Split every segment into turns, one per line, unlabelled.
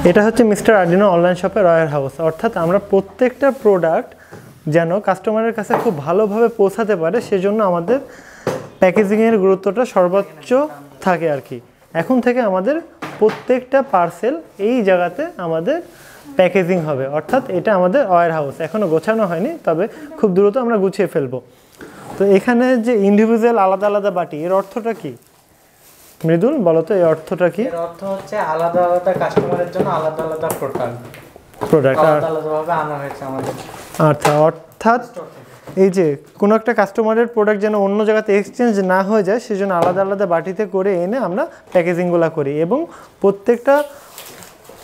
এটা হচ্ছে mister Arduino online শপের ওয়্যার হাউস, অর্থাৎ আমরা প্রত্যেকটা প্রোডাক্ট যেন কাস্টমারের কাছে খুব ভালোভাবে পৌঁছাতে পারে সেজন্য আমাদের প্যাকেজিংয়ের গুরুত্বটা সর্বোচ্চ থাকে আর কি। এখন থেকে আমাদের প্রত্যেকটা পার্সেল এই জায়গাতে আমাদের প্যাকেজিং হবে, অর্থাৎ এটা আমাদের ওয়্যার হাউস। এখনও গোছানো হয়নি, তবে খুব দ্রুত আমরা গুছিয়ে ফেলবো। তো এখানে যে ইন্ডিভিজুয়াল আলাদা আলাদা বাটি, এর অর্থটা কি মৃদুল বলো তো? এই অর্থটা কি?
এর অর্থ হচ্ছে আলাদা আলাদা কাস্টমারের জন্য আলাদা আলাদা প্রোডাক্ট আলাদাভাবে আনা হয়েছে আমাদের।
আচ্ছা, অর্থাৎ এই যে কোনো একটা কাস্টমারের প্রোডাক্ট যেন অন্য জায়গাতে এক্সচেঞ্জ না হয়ে যায় সেজন্য আলাদা আলাদা বাটিতে করে এনে আমরা প্যাকেজিংগুলো করি, এবং প্রত্যেকটা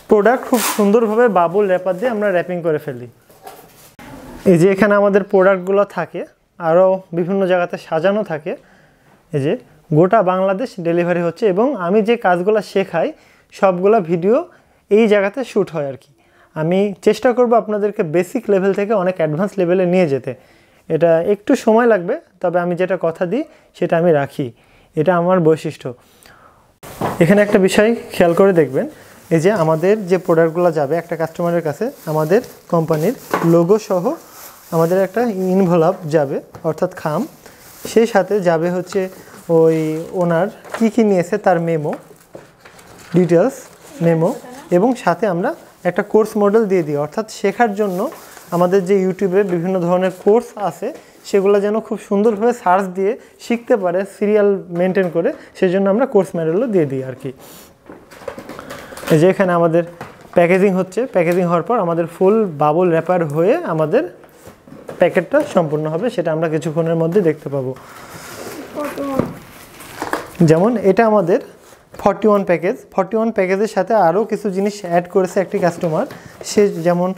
প্রোডাক্ট খুব সুন্দরভাবে বাবুল র্যাপার দিয়ে আমরা র্যাপিং করে ফেলি। এই যে এখানে আমাদের প্রোডাক্টগুলো থাকে, আরও বিভিন্ন জায়গাতে সাজানো থাকে। এই যে গোটা বাংলাদেশ ডেলিভারি হচ্ছে, এবং আমি যে কাজগুলো শেখাই সবগুলো ভিডিও এই জায়গাতে শ্যুট হয় আর কি। আমি চেষ্টা করব আপনাদেরকে বেসিক লেভেল থেকে অনেক অ্যাডভান্স লেভেলে নিয়ে যেতে। এটা একটু সময় লাগবে, তবে আমি যেটা কথা দিই সেটা আমি রাখি, এটা আমার বৈশিষ্ট্য। এখানে একটা বিষয় খেয়াল করে দেখবেন, এই যে আমাদের যে প্রোডাক্টগুলো যাবে একটা কাস্টমারের কাছে, আমাদের কোম্পানির লোগো সহ আমাদের একটা ইনভলভ যাবে, অর্থাৎ খাম। সেই সাথে যাবে হচ্ছে ওই ওনার কী কী নিয়েছে তার মেমো, ডিটেলস মেমো, এবং সাথে আমরা একটা কোর্স মডেল দিয়ে দিই, অর্থাৎ শেখার জন্য আমাদের যে ইউটিউবে বিভিন্ন ধরনের কোর্স আছে সেগুলো যেন খুব সুন্দরভাবে সার্চ দিয়ে শিখতে পারে সিরিয়াল মেনটেন করে, সেজন্য আমরা কোর্স মডেলও দিয়ে দিই আর কি। এই যে এখানে আমাদের প্যাকেজিং হচ্ছে, প্যাকেজিং হওয়ার পর আমাদের ফুল বাবল র্যাপার হয়ে আমাদের প্যাকেটটা সম্পূর্ণ হবে, সেটা আমরা কিছুক্ষণের মধ্যে দেখতে পাবো। যেমন এটা আমাদের 41 প্যাকেজ, 41 প্যাকেজের সাথে আরও কিছু জিনিস অ্যাড করেছে একটি কাস্টমার। সে যেমন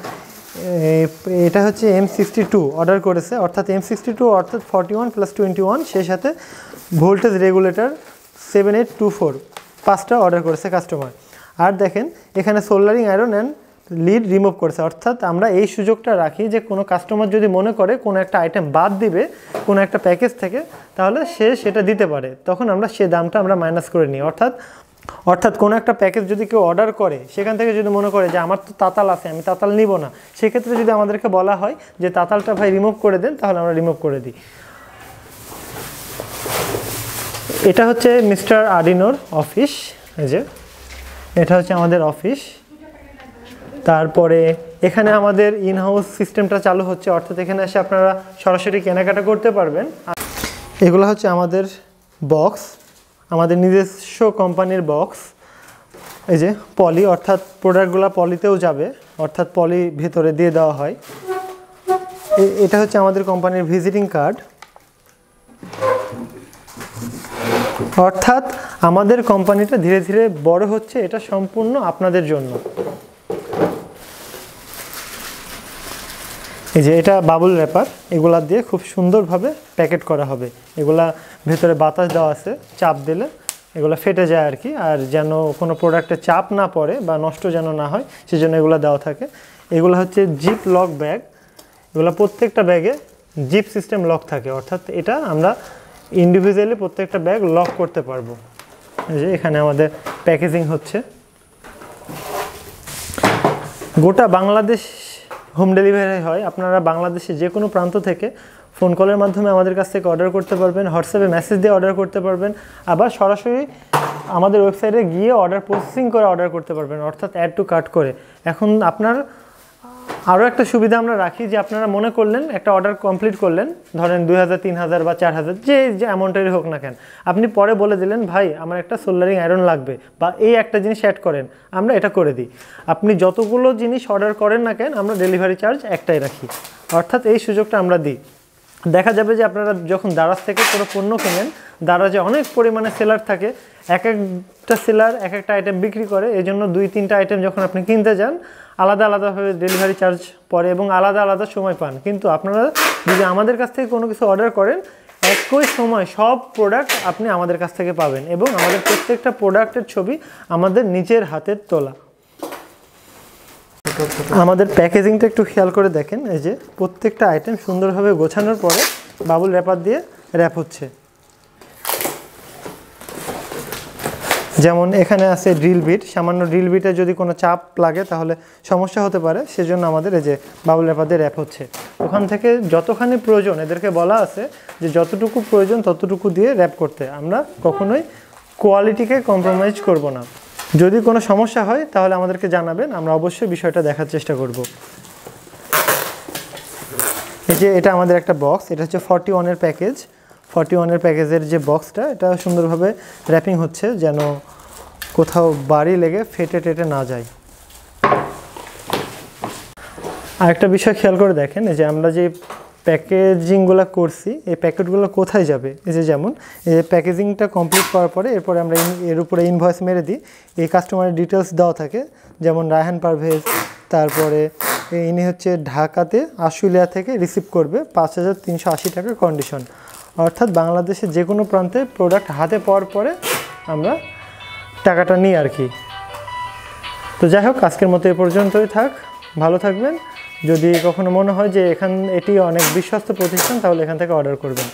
এটা হচ্ছে M62 অর্ডার করেছে, অর্থাৎ M62 অর্থাৎ 41 + 21, সেই সাথে ভোল্টেজ রেগুলেটর 7824 5টা অর্ডার করেছে কাস্টমার। আর দেখেন এখানে soldering iron and lead remove করেছে, অর্থাৎ আমরা এই সুযোগটা রাখি যে কোনো কাস্টমার যদি মনে করে কোনো একটা আইটেম বাদ দিবে কোনো একটা প্যাকেজ থেকে, তাহলে সে সেটা দিতে পারে, তখন আমরা সে দামটা আমরা মাইনাস করে নিই। অর্থাৎ কোনো একটা প্যাকেজ যদি কেউ অর্ডার করে, সেখান থেকে যদি মনে করে যে আমার তো তাতাল আছে, আমি তাতাল নিব না, সেক্ষেত্রে যদি আমাদেরকে বলা হয় যে তাতালটা ভাই রিমুভ করে দেন, তাহলে আমরা রিমুভ করে দিই। এটা হচ্ছে মিস্টার আর্ডিনোর অফিস। এই যে এটা হচ্ছে আমাদের অফিস। তারপরে এখানে আমাদের ইনহাউস সিস্টেমটা চালু হচ্ছে, অর্থাৎ এখানে এসে আপনারা সরাসরি কেনাকাটা করতে পারবেন। এগুলো হচ্ছে আমাদের বক্স, আমাদের নিজস্ব কোম্পানির বক্স। এই যে পলি, অর্থাৎ প্রোডাক্টগুলো পলিতেও যাবে, অর্থাৎ পলি ভেতরে দিয়ে দেওয়া হয়। এটা হচ্ছে আমাদের কোম্পানির ভিজিটিং কার্ড, অর্থাৎ আমাদের কোম্পানিটা ধীরে ধীরে বড় হচ্ছে, এটা সম্পূর্ণ আপনাদের জন্য। এই যে এটা বাবুল র্যাপার, এগুলা দিয়ে খুব সুন্দরভাবে প্যাকেট করা হবে। এগুলা ভেতরে বাতাস দেওয়া আছে, চাপ দিলে এগুলো ফেটে যায় আর কি, আর যেন কোনো প্রোডাক্টে চাপ না পড়ে বা নষ্ট যেন না হয় সেজন্য এগুলো দেওয়া থাকে। এগুলো হচ্ছে জিপ লক ব্যাগ, এগুলো প্রত্যেকটা ব্যাগে জিপ সিস্টেম লক থাকে, অর্থাৎ এটা আমরা ইন্ডিভিজুয়ালি প্রত্যেকটা ব্যাগ লক করতে পারবো। এই যে এখানে আমাদের প্যাকেজিং হচ্ছে। গোটা বাংলাদেশ হোম ডেলিভারি হয়, আপনারা বাংলাদেশে যে কোনো প্রান্ত থেকে ফোন কলের মাধ্যমে আমাদের কাছ থেকে অর্ডার করতে পারবেন, হোয়াটসঅ্যাপে মেসেজ দিয়ে অর্ডার করতে পারবেন, আবার সরাসরি আমাদের ওয়েবসাইটে গিয়ে অর্ডার প্রসেসিং করে অর্ডার করতে পারবেন, অর্থাৎ অ্যাড টু কার্ট করে। এখন আপনার আরও একটা সুবিধা আমরা রাখি যে আপনারা মনে করলেন একটা অর্ডার কমপ্লিট করলেন, ধরেন 2000, 3000 বা 4000, যে অ্যামাউন্টেরই হোক না কেন, আপনি পরে বলে দিলেন ভাই আমার একটা সোল্ডারিং আয়রন লাগবে বা এই একটা জিনিস অ্যাড করেন, আমরা এটা করে দিই। আপনি যতগুলো জিনিস অর্ডার করেন না কেন, আমরা ডেলিভারি চার্জ একটাই রাখি, অর্থাৎ এই সুযোগটা আমরা দিই। দেখা যাবে যে আপনারা যখন দারাজ থেকে কোনো পণ্য কেনেন, দারাজে অনেক পরিমাণে সেলার থাকে, এক একটা সেলার এক একটা আইটেম বিক্রি করে, এই জন্য 2-3টা আইটেম যখন আপনি কিনতে যান আলাদা আলাদাভাবে ডেলিভারি চার্জ পড়ে এবং আলাদা আলাদা সময় পান। কিন্তু আপনারা যদি আমাদের কাছ থেকে কোনো কিছু অর্ডার করেন, একই সময় সব প্রোডাক্ট আপনি আমাদের কাছ থেকে পাবেন, এবং আমাদের প্রত্যেকটা প্রোডাক্টের ছবি আমাদের নিজের হাতের তোলা। আমাদের প্যাকেজিংটা একটু খেয়াল করে দেখেন, এই যে প্রত্যেকটা আইটেম সুন্দরভাবে গোছানোর পরে বাবুল র্যাপার দিয়ে র্যাপ হচ্ছে। যেমন এখানে আছে ড্রিল বিট, সামান্য ড্রিল বিটে যদি কোনো চাপ লাগে তাহলে সমস্যা হতে পারে, সেজন্য আমাদের এই যে বাবল র্যাপার দিয়ে র্যাপ হচ্ছে। ওখান থেকে যতখানি প্রয়োজন এদেরকে বলা আছে যে যতটুকু প্রয়োজন ততটুকু দিয়ে র্যাপ করতে। আমরা কখনোই কোয়ালিটিকে কম্প্রোমাইজ করব না। যদি কোনো সমস্যা হয় তাহলে আমাদেরকে জানাবেন, আমরা অবশ্যই বিষয়টা দেখার চেষ্টা করব। এই যে এটা আমাদের একটা বক্স, এটা হচ্ছে 41-এর প্যাকেজ। 41-এর প্যাকেজের যে বক্সটা, এটা সুন্দরভাবে র্যাপিং হচ্ছে যেন কোথাও বাড়ি লেগে ফেটে টেটে না যায়। আরেকটা বিষয় খেয়াল করে দেখেন, এই যে আমরা যে প্যাকেজিংগুলো করছি এই প্যাকেটগুলো কোথায় যাবে। এই যে যেমন এই প্যাকেজিংটা কমপ্লিট করার পরে এরপরে আমরা এর উপরে ইনভয়েস মেরে দিই। এই কাস্টমারের ডিটেলস দেওয়া থাকে, যেমন রায়হান পারভেজ, তারপরে ইনি হচ্ছে ঢাকাতে আশুলিয়া থেকে রিসিভ করবে 5,380 টাকা কন্ডিশন। অর্থাৎ বাংলাদেশের যে কোনো প্রান্তে প্রোডাক্ট হাতে পাওয়ার পরে আমরা টাকাটা নিই আর কি। তো যাই হোক, আজকের মতো এ পর্যন্তই থাক। ভালো থাকবেন। যদি কখনো মনে হয় যে এটি অনেক বিশ্বস্ত প্রতিষ্ঠান তাহলে এখান থেকে অর্ডার করবেন।